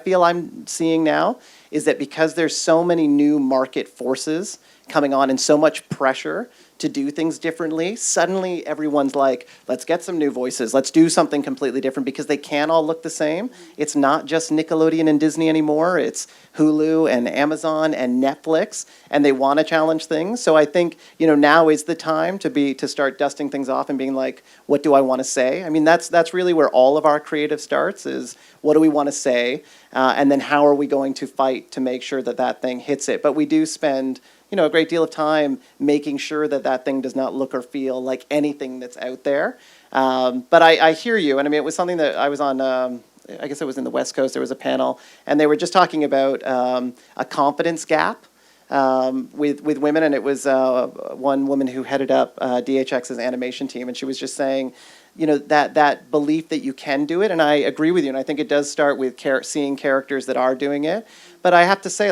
feel I'm seeing now is that because there's so many new market forces coming on and so much pressure to do things differently, suddenly everyone's like, let's get some new voices. Let's do something completely different because they can't all look the same. It's not just Nickelodeon and Disney anymore. It's Hulu and Amazon and Netflix, and they want to challenge things. So I think, now is the time to start dusting things off and being like, what do I want to say? I mean, that's really where all of our creative starts is what do we want to say? And then how are we going to fight to make sure that thing hits it? But we do spend a great deal of time making sure that thing does not look or feel like anything that's out there. But I hear you, and I mean, it was something that I was on, I guess it was in the West Coast, there was a panel, and they were just talking about a confidence gap with women, and it was one woman who headed up DHX's animation team, and she was just saying, that belief that you can do it, and I agree with you, and I think it does start with seeing characters that are doing it. But I have to say,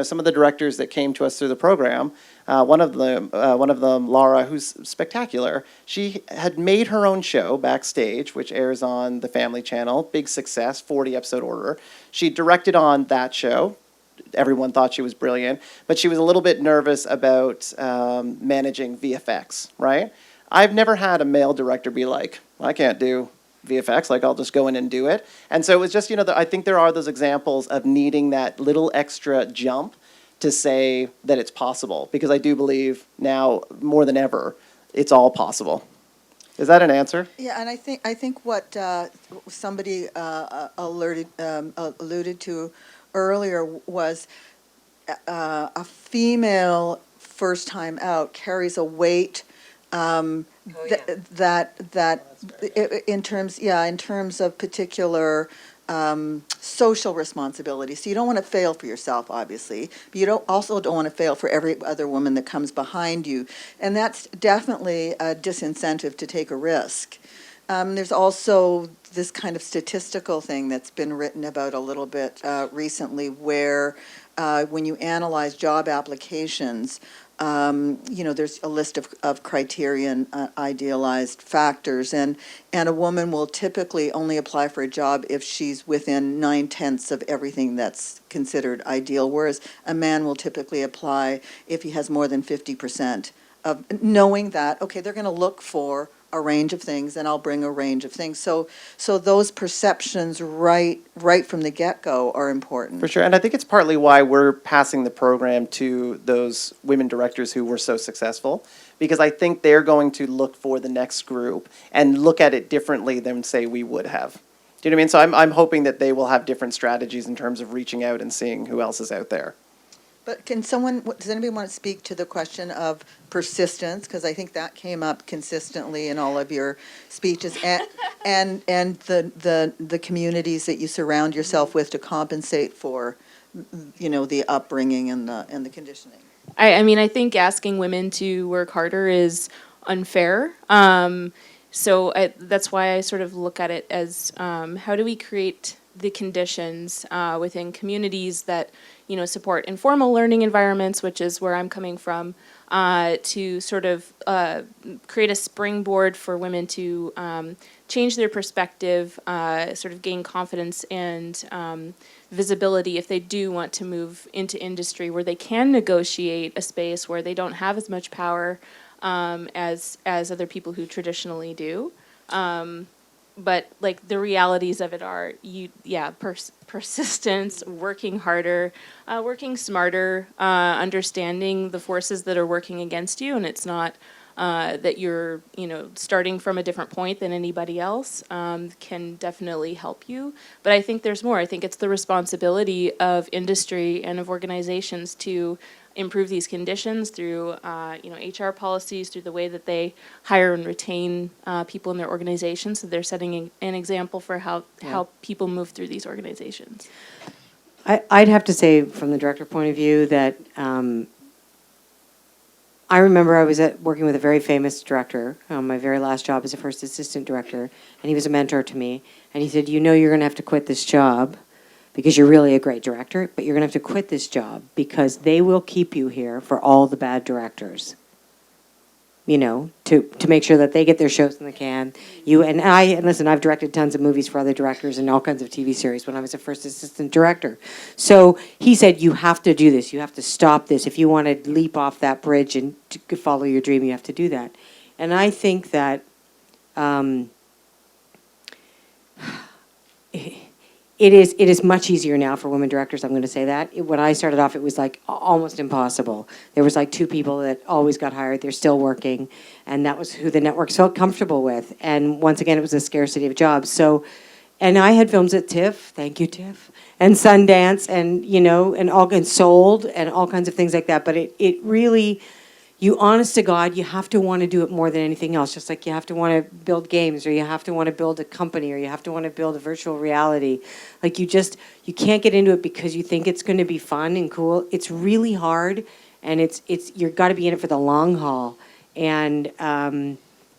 some of the directors that came to us through the program, one of them, Laura, who's spectacular, she had made her own show, Backstage, which airs on the Family Channel, big success, 40-episode order. She directed on that show. Everyone thought she was brilliant, but she was a little bit nervous about managing VFX, right? I've never had a male director be like, well, I can't do VFX, I'll just go in and do it. And so it was just, I think there are those examples of needing that little extra jump to say that it's possible, because I do believe now more than ever, it's all possible. Is that an answer? Yeah, and I think what somebody alluded to earlier was a female first time out carries a weight that in terms of particular social responsibility. So you don't want to fail for yourself, obviously, but you don't want to fail for every other woman that comes behind you, and that's definitely a disincentive to take a risk. There's also this kind of statistical thing that's been written about a little bit recently, where when you analyze job applications, there's a list of criterion, idealized factors, and a woman will typically only apply for a job if she's within 9/10 of everything that's considered ideal, whereas a man will typically apply if he has more than 50% of, knowing that, okay, they're going to look for a range of things, and I'll bring a range of things. So those perceptions right from the get-go are important. For sure, and I think it's partly why we're passing the program to those women directors who were so successful, because I think they're going to look for the next group and look at it differently than, say, we would have. Do you know what I mean? So I'm hoping that they will have different strategies in terms of reaching out and seeing who else is out there. But does anybody want to speak to the question of persistence? Because I think that came up consistently in all of your speeches, and the communities that you surround yourself with to compensate for, the upbringing and the conditioning. I mean, I think asking women to work harder is unfair. That's why I sort of look at it as how do we create the conditions within communities that support informal learning environments, which is where I'm coming from, to sort of create a springboard for women to change their perspective, sort of gain confidence and visibility if they do want to move into industry where they can negotiate a space where they don't have as much power as other people who traditionally do. But like the realities of it are persistence, working harder, working smarter, understanding the forces that are working against you, and it's not that you're starting from a different point than anybody else, can definitely help you. But I think there's more. I think it's the responsibility of industry and of organizations to improve these conditions through HR policies, through the way that they hire and retain people in their organizations, so they're setting an example for how people move through these organizations. I'd have to say, from the director point of view, that I remember I was working with a very famous director on my very last job as a first assistant director, and he was a mentor to me, and he said, you're going to have to quit this job because you're really a great director, but you're going to have to quit this job because they will keep you here for all the bad directors. To make sure that they get their shows in the can. And listen, I've directed tons of movies for other directors and all kinds of TV series when I was a first assistant director. So he said, you have to do this. You have to stop this. If you want to leap off that bridge and to follow your dream, you have to do that. And I think that it is much easier now for women directors, I'm going to say that. When I started off, it was like almost impossible. There was like 2 people that always got hired. They're still working. And that was who the networks felt comfortable with. And once again, it was a scarcity of jobs. So, and I had films at TIFF, thank you, TIFF, and Sundance, and, and sold, and all kinds of things like that. But it really, you honest to God, you have to want to do it more than anything else. Just like you have to want to build games, or you have to want to build a company, or you have to want to build a virtual reality. Like you can't get into it because you think it's going to be fun and cool. It's really hard, and you've got to be in it for the long haul. And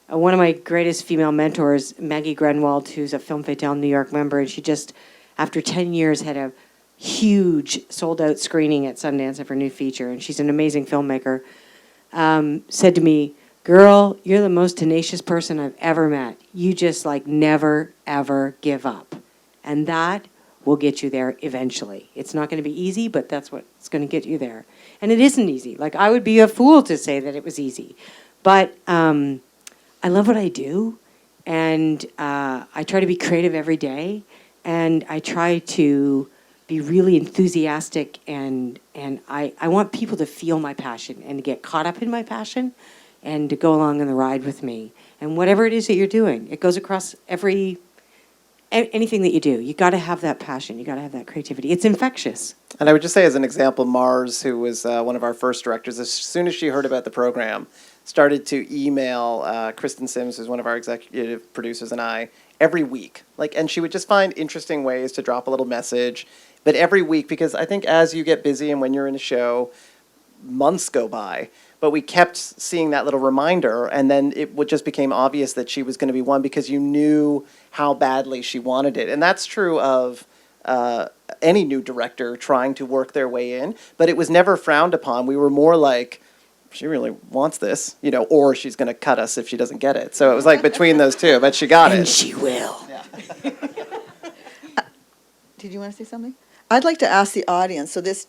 one of my greatest female mentors, Maggie Grenwald, who's a Film Fatale New York member, and she just, after 10 years, had a huge sold-out screening at Sundance of her new feature, and she's an amazing filmmaker. Said to me, girl, you're the most tenacious person I've ever met. You just never, ever give up. And that will get you there eventually. It's not going to be easy, but that's what's going to get you there. And it isn't easy. I would be a fool to say that it was easy. But I love what I do, and I try to be creative every day, and I try to be really enthusiastic, and I want people to feel my passion and to get caught up in my passion and to go along on the ride with me. And whatever it is that you're doing, it goes across anything that you do. You got to have that passion. You got to have that creativity. It's infectious. And I would just say, as an example, Mars, who was one of our first directors, as soon as she heard about the program, started to email Kristen Sims, who's one of our executive producers, and I every week. And she would just find interesting ways to drop a little message. But every week, because I think as you get busy and when you're in a show, months go by. But we kept seeing that little reminder, and then it just became obvious that she was going to be one because you knew how badly she wanted it. And that's true of any new director trying to work their way in, but it was never frowned upon. We were more like, she really wants this, or she's going to cut us if she doesn't get it. So it was between those two, but she got it. And she will. Yeah. Did you want to say something? I'd like to ask the audience, so this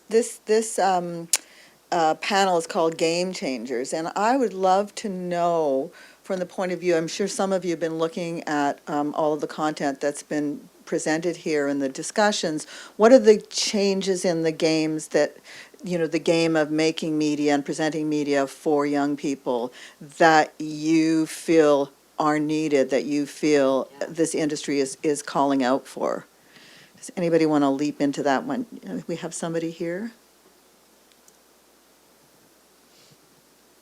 panel is called Game Changers, and I would love to know, from the point of view, I'm sure some of you have been looking at all of the content that's been presented here in the discussions, what are the changes in the games that, the game of making media and presenting media for young people that you feel are needed, that you feel this industry is calling out for? Does anybody want to leap into that one? We have somebody here.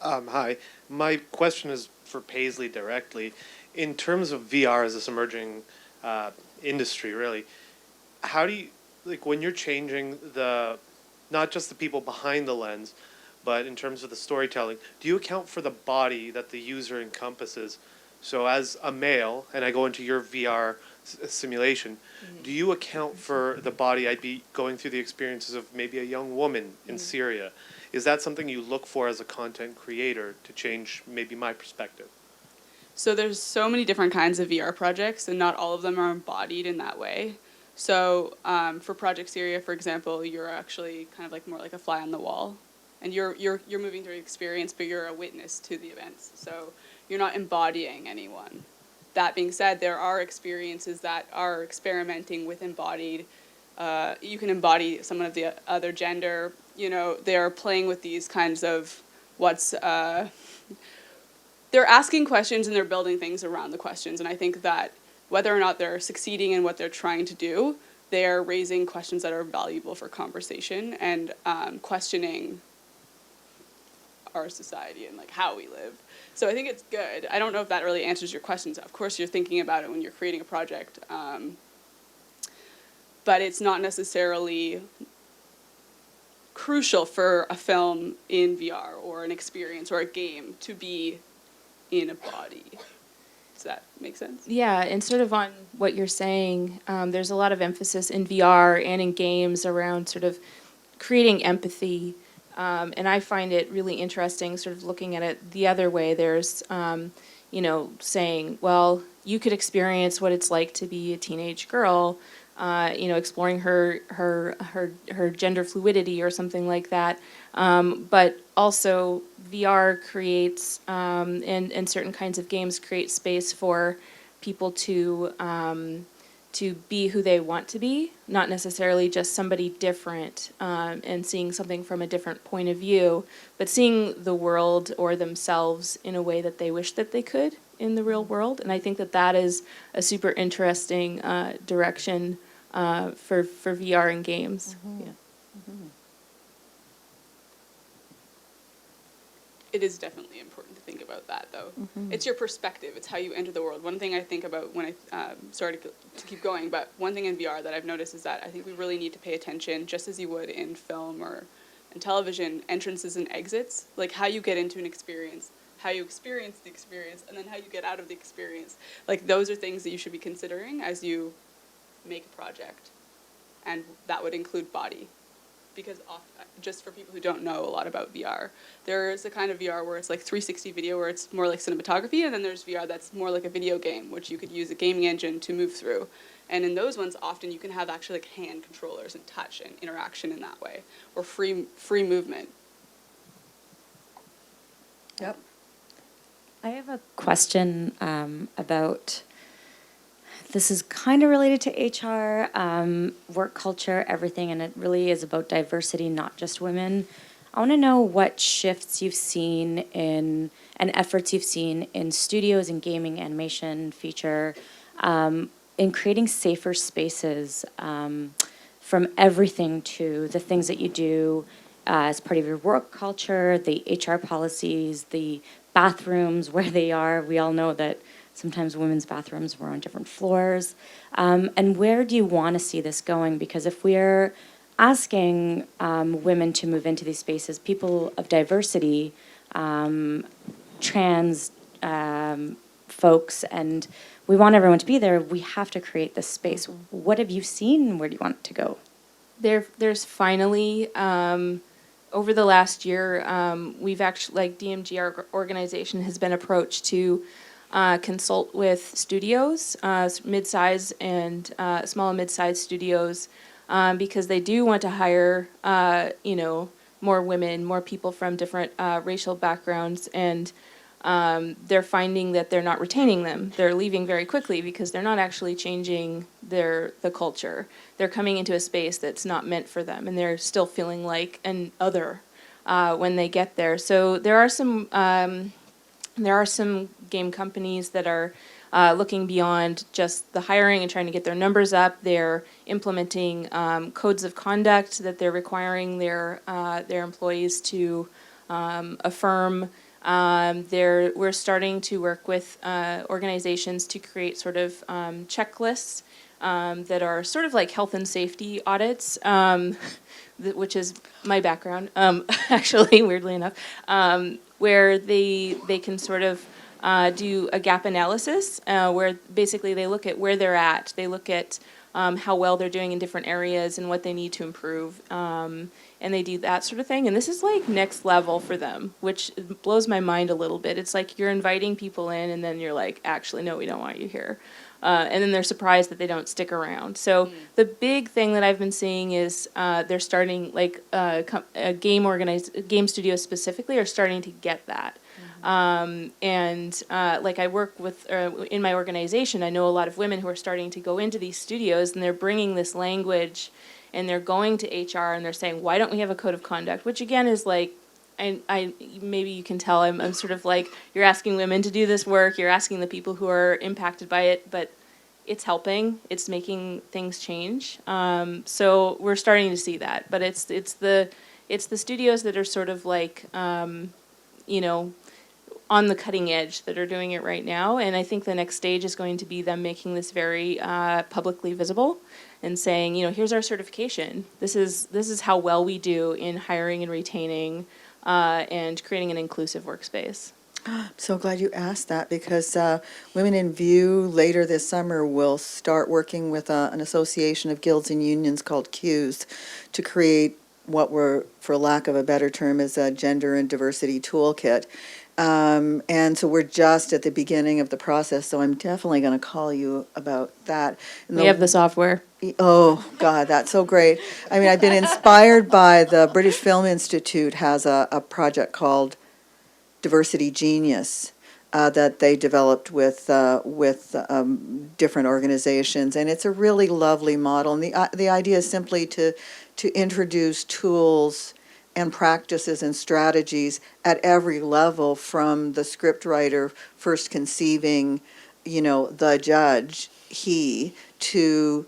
Hi. My question is for Paisley directly. In terms of VR as this emerging industry, really, how do you, when you're changing not just the people behind the lens, but in terms of the storytelling, do you account for the body that the user encompasses? So as a male, and I go into your VR simulation, do you account for the body? I'd be going through the experiences of maybe a young woman in Syria. Is that something you look for as a content creator to change maybe my perspective? So there's so many different kinds of VR projects, and not all of them are embodied in that way. So for Project Syria, for example, you're actually kind of like more like a fly on the wall, and you're moving through the experience, but you're a witness to the events. So you're not embodying anyone. That being said, there are experiences that are experimenting with embodied. You can embody someone of the other gender. You know, they're playing with these kinds of they're asking questions and they're building things around the questions. And I think that whether or not they're succeeding in what they're trying to do, they're raising questions that are valuable for conversation and questioning our society and like how we live. So I think it's good. I don't know if that really answers your questions. Of course, you're thinking about it when you're creating a project, but it's not necessarily crucial for a film in VR or an experience or a game to be in a body. Does that make sense? Yeah, and sort of on what you're saying, there's a lot of emphasis in VR and in games around sort of creating empathy. And I find it really interesting sort of looking at it the other way. There's, saying, well, you could experience what it's like to be a teenage girl, exploring her gender fluidity or something like that. But also VR creates, and certain kinds of games create space for people to be who they want to be, not necessarily just somebody different, and seeing something from a different point of view, but seeing the world or themselves in a way that they wish that they could in the real world. And I think that that is a super interesting direction for VR and games. Mm-hmm. Yeah. Mm-hmm. It is definitely important to think about that, though. Mm-hmm. It's your perspective. It's how you enter the world. One thing I think about when I, sorry to keep going, but one thing in VR that I've noticed is that I think we really need to pay attention, just as you would in film or in television, entrances and exits, like how you get into an experience, how you experience the experience, and then how you get out of the experience. Like those are things that you should be considering as you make a project. And that would include body. Because just for people who don't know a lot about VR, there's a kind of VR where it's like 360 video, where it's more like cinematography, and then there's VR that's more like a video game, which you could use a gaming engine to move through. And in those ones, often you can have actually like hand controllers and touch and interaction in that way, or free movement. Yep. I have a question about, this is kind of related to HR, work culture, everything, and it really is about diversity, not just women. I want to know what shifts you've seen in, and efforts you've seen in studios and gaming, animation, feature, in creating safer spaces, from everything to the things that you do as part of your work culture, the HR policies, the bathrooms, where they are. We all know that sometimes women's bathrooms were on different floors. And where do you want to see this going? Because if we're asking women to move into these spaces, people of diversity, trans folks, and we want everyone to be there, we have to create this space. What have you seen? Where do you want it to go? There's finally, over the last year, we've actually, like DMG, our organization, has been approached to consult with studios, mid-size and small and mid-sized studios, because they do want to hire, more women, more people from different racial backgrounds, and they're finding that they're not retaining them. They're leaving very quickly because they're not actually changing the culture. They're coming into a space that's not meant for them, and they're still feeling like an other when they get there. So there are some game companies that are looking beyond just the hiring and trying to get their numbers up. They're implementing codes of conduct that they're requiring their employees to affirm. We're starting to work with organizations to create sort of checklists that are sort of like health and safety audits, which is my background, actually, weirdly enough, where they can sort of do a gap analysis, where basically they look at where they're at. They look at how well they're doing in different areas and what they need to improve. And they do that sort of thing. And this is like next level for them, which blows my mind a little bit. It's like you're inviting people in and then you're like, actually, no, we don't want you here. And then they're surprised that they don't stick around. So the big thing that I've been seeing is they're starting, like game studios specifically are starting to get that. Like I work with, in my organization, I know a lot of women who are starting to go into these studios and they're bringing this language and they're going to HR and they're saying, why don't we have a code of conduct? Which again is like, I maybe you can tell I'm sort of like, you're asking women to do this work, you're asking the people who are impacted by it, but it's helping, it's making things change. So we're starting to see that, but it's the studios that are sort of like, you know, on the cutting edge that are doing it right now. And I think the next stage is going to be them making this very publicly visible and saying, you know, here's our certification. This is how well we do in hiring and retaining and creating an inclusive workspace. I'm so glad you asked that, because Women in View later this summer will start working with an association of guilds and unions called CUES to create what we're, for lack of a better term, is a gender and diversity toolkit. And so we're just at the beginning of the process, so I'm definitely going to call you about that. And We have the software. Oh, God, that's so great. I mean, I've been inspired by the British Film Institute has a project called Diversity Genius that they developed with different organizations, and it's a really lovely model. And the idea is simply to introduce tools and practices and strategies at every level, from the scriptwriter first conceiving, you know, the judge, to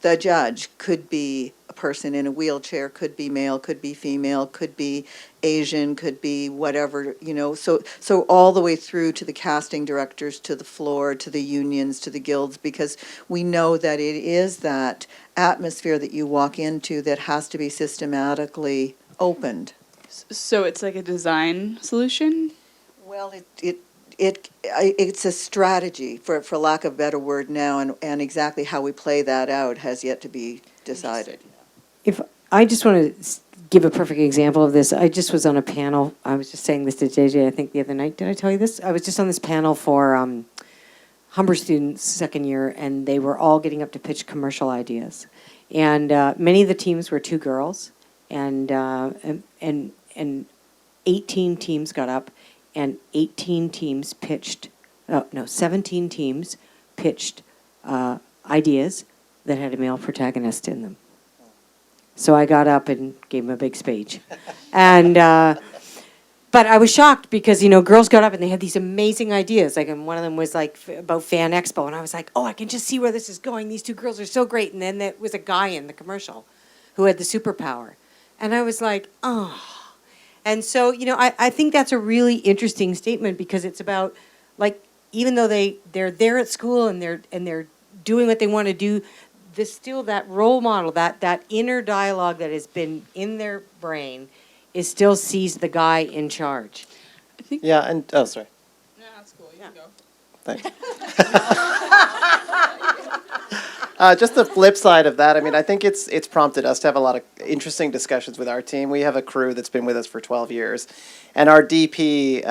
the judge could be a person in a wheelchair, could be male, could be female, could be Asian, could be whatever, you know, so all the way through to the casting directors, to the floor, to the unions, to the guilds, because we know that it is that atmosphere that you walk into that has to be systematically opened. So it's like a design solution? Well, it's a strategy, for lack of a better word now, and exactly how we play that out has yet to be decided. If I just want to give a perfect example of this, I just was on a panel. I was just saying this to JJ, I think the other night. Did I tell you this? I was just on this panel for Humber students, second year, and they were all getting up to pitch commercial ideas. And many of the teams were two girls, and 18 teams got up, and 17 teams pitched ideas that had a male protagonist in them. So I got up and gave him a big speech. And, but I was shocked because, you know, girls got up and they had these amazing ideas. Like, and one of them was like about Fan Expo. And I was like, oh, I can just see where this is going. These two girls are so great. And then there was a guy in the commercial who had the superpower. And I was like, oh. And so, you know, I think that's a really interesting statement, because it's about, like, even though they're there at school and they're doing what they want to do, there's still that role model, that inner dialogue that has been in their brain is still sees the guy in charge. I think. Yeah, and, oh, sorry. No, that's cool. You can go. Thanks. Just the flip side of that, I mean, I think it's prompted us to have a lot of interesting discussions with our team. We have a crew that's been with us for 12 years, and our DP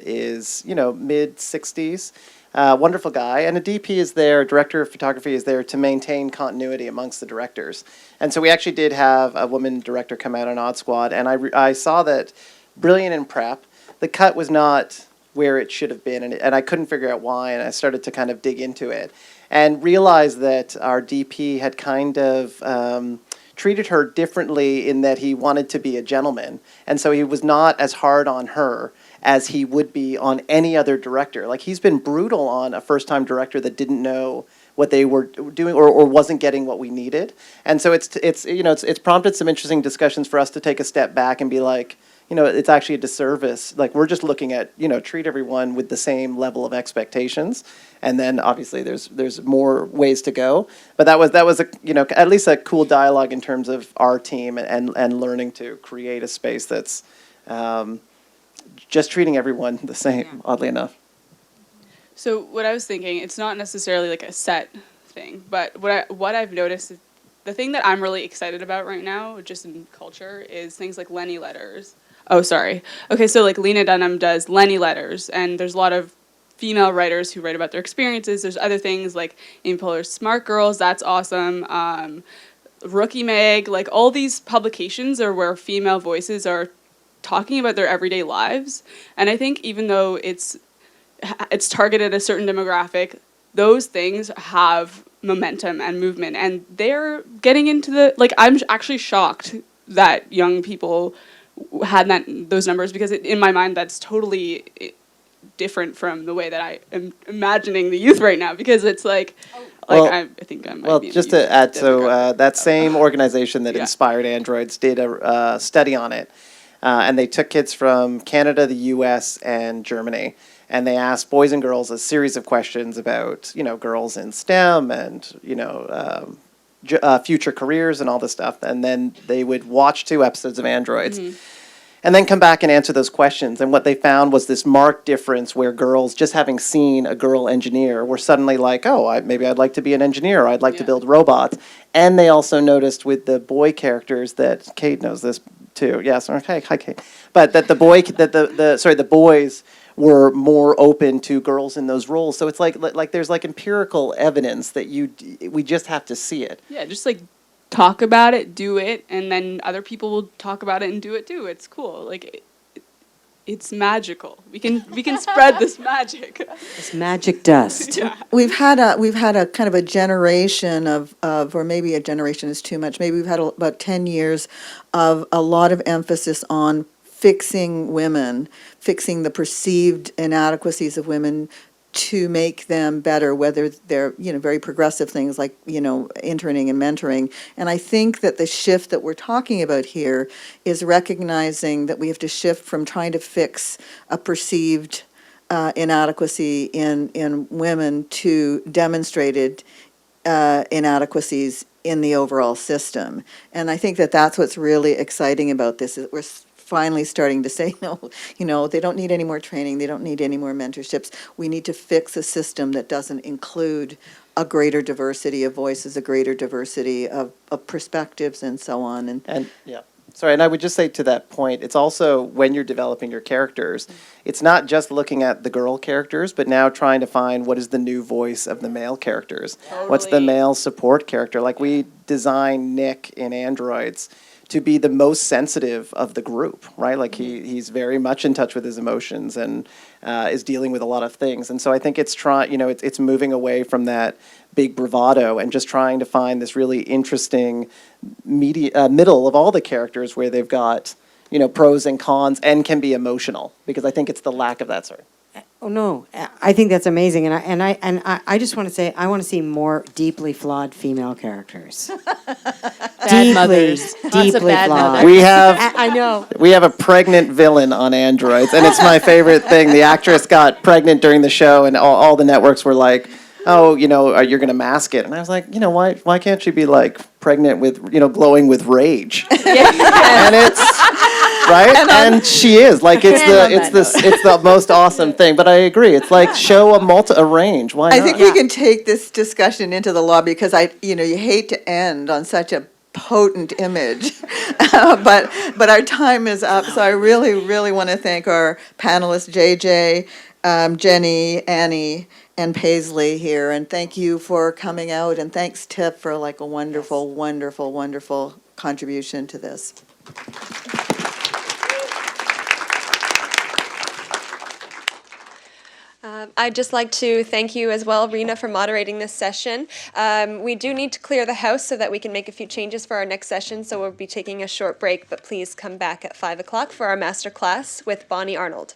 is, you know, mid-60s, wonderful guy, and a DP is there, director of photography is there to maintain continuity amongst the directors. And so we actually did have a woman director come out on Odd Squad, and I saw that, brilliant in prep, the cut was not where it should have been, and I couldn't figure out why, and I started to kind of dig into it and realized that our DP had kind of treated her differently in that he wanted to be a gentleman, and so he was not as hard on her as he would be on any other director. Like, he's been brutal on a first-time director that didn't know what they were doing or wasn't getting what we needed. And so it's prompted some interesting discussions for us to take a step back and be like, you know, it's actually a disservice. Like, we're just looking at, you know, treat everyone with the same level of expectations. And then obviously there's more ways to go. But that was a, you know, at least a cool dialogue in terms of our team and learning to create a space that's just treating everyone the same, oddly enough. So what I was thinking, it's not necessarily like a set thing. But what I've noticed, the thing that I'm really excited about right now, just in culture, is things like Lenny letters. Oh, sorry. Okay, so like Lena Dunham does Lenny letters, and there's a lot of female writers who write about their experiences. There's other things like Amy Poehler's Smart Girls, that's awesome. Rookie Mag, like all these publications are where female voices are talking about their everyday lives. And I think even though it's targeted at a certain demographic, those things have momentum and movement, and they're getting into the, like, I'm actually shocked that young people had those numbers, because in my mind that's totally different from the way that I am imagining the youth right now, because it's like I think I might Well, be in just the youth to add, so demographic. that same organization that Yeah. inspired androids did a study on it, and they took kids from Canada, the U.S., and Germany, and they asked boys and girls a series of questions about, girls in STEM and, future careers and all this stuff, and then they would watch 2 episodes of Androids. Mm-hmm. And then come back and answer those questions. And what they found was this marked difference where girls, just having seen a girl engineer, were suddenly like, oh, maybe I'd like to be an engineer, or I'd like to Yeah. build robots. And they also noticed with the boy characters that, Kate knows this too. Yes, okay, hi Kate. But that the boys were more open to girls in those roles. So it's like there's like empirical evidence that we just have to see it. Yeah, just like talk about it, do it, and then other people will talk about it and do it too. It's cool. Like it's magical. We can spread this magic. It's magic dust. Yeah. We've had a kind of a generation of, or maybe a generation is too much, maybe we've had about 10 years of a lot of emphasis on fixing women, fixing the perceived inadequacies of women to make them better, whether they're, very progressive things like, interning and mentoring. And I think that the shift that we're talking about here is recognizing that we have to shift from trying to fix a perceived inadequacy in women to demonstrated inadequacies in the overall system. And I think that that's what's really exciting about this, is we're finally starting to say, no, they don't need any more training, they don't need any more mentorships. We need to fix a system that doesn't include a greater diversity of voices, a greater diversity of perspectives, and so on. And sorry, and I would just say to that point, it's also when you're developing your characters, it's not just looking at the girl characters, but now trying to find what is the new voice of the male characters. What's the Totally. male support character? Like we designed Nick in Androids to be the most sensitive of the group, right? Like he's very much in touch with his emotions and is dealing with a lot of things. And so I think it's it's moving away from that big bravado and just trying to find this really interesting middle of all the characters where they've got, pros and cons and can be emotional, because I think it's the lack of that sort. Oh, no, I think that's amazing. And I just want to say, I want to see more deeply flawed female characters. Bad mothers. Lots of Deeply bad flawed. mothers. We have I know. we have a pregnant villain on Androids, and it's my favorite thing. The actress got pregnant during the show, and all the networks were like, oh, you're going to mask it. And I was like, why can't she be like pregnant with, glowing with rage? And it's right, and she is like it's the most awesome thing. But I agree, it's like show a range. Why not? I think we can take this discussion into the law, because you hate to end on such a potent image, but our time is up. So I really, really want to thank our panelists, JJ, Jenny, Annie, and Paisley here, and thank you for coming out, and thanks TIFF for like a wonderful, wonderful, wonderful contribution to this. I'd just like to thank you as well, Rena, for moderating this session. We do need to clear the house so that we can make a few changes for our next session, so we'll be taking a short break, but please come back at 5 o'clock for our master class with Bonnie Arnold.